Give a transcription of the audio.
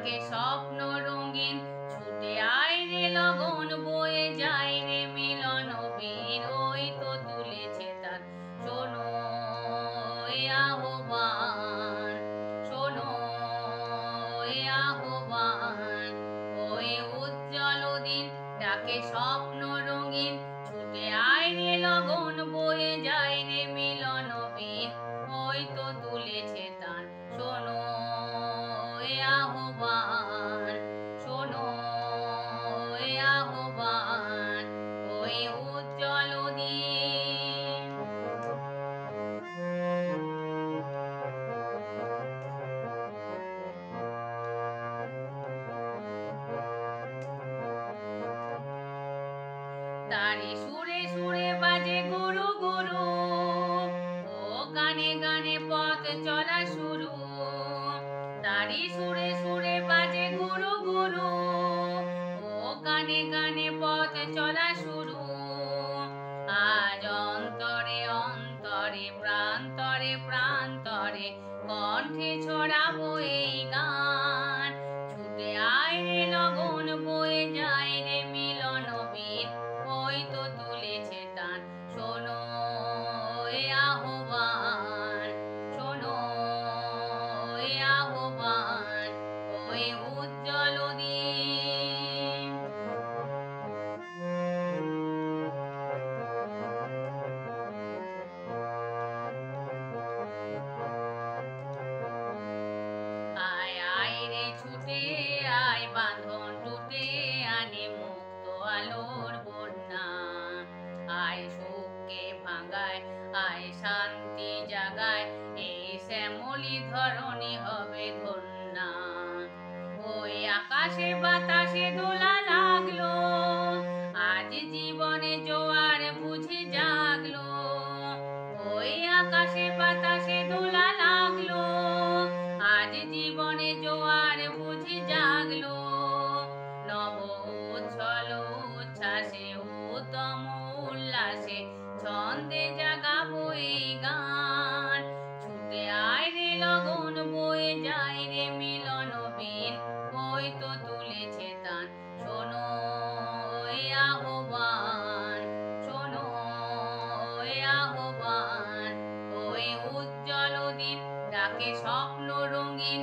ডাকে স্বপ্ন রঙিন, ছুটে আয় রে লগন বয়ে যায় রে মিলন বীর, ওই তো তুলেছে তার শোনো এ আহ্বান, শোনো এ আহ্বান। ওই উজ্জ্বল দিন ডাকে স্বপ্ন রঙিন, ছুটে আয় রে লগন বয়ে যায় রে মিলন বীর, ওই তো তুলেছে তার শোনো এ আহ্বান, শোনো এ আহ্বান। ওই উজ্জ্বল দিন। তারি সুরে সুরে বাজে গুরু গুরু, ও গানে গানে পথ চলা শুরু। তারি সুরে সুরে বাজে গুরু গুরু, ও গানে গানে পথ চলা শুরু। আজ অন্তরে অন্তরে প্রান্তরে প্রান্তরে কণ্ঠে ছড়াবো এই গান, ছুটে আয় রে লগন বয়ে যায় রে মিলন বীর, ওই তো তুলেছে তান শোনো এ আহ্বান, শোনো এ আহ্বান। ওই উজ্জ্বল দিন। আয় আয় রে ছুটে আয়, বাঁধন টুটে আনে মুক্ত আলোর বন্যা। আয় সুখকে ভাঙায়, আয় শান্তি জাগায়, এই শ্যামলী ধরণী হবে ধন্যা। ওই আকাশে বাতাসে দোলা লাগলো, আজ জীবনে জোয়ার বুঝি জাগলো। ওই আকাশে বাতাসে দোলা লাগলো, আজ জীবনে জোয়ার বুঝি জাগলো। নব উচ্ছল উচ্ছ্বাসে উত্তম উল্লাসে ছন্দে জাগাবো এই গান, ছুটে আয় রে লগন বয়ে যায় রে মিলন বীর, ওই তো তুলেছে তান শোনো এ আহ্বান, শোনো এ আহ্বান। ওই উজ্জ্বল দিন ডাকে স্বপ্ন রঙিন,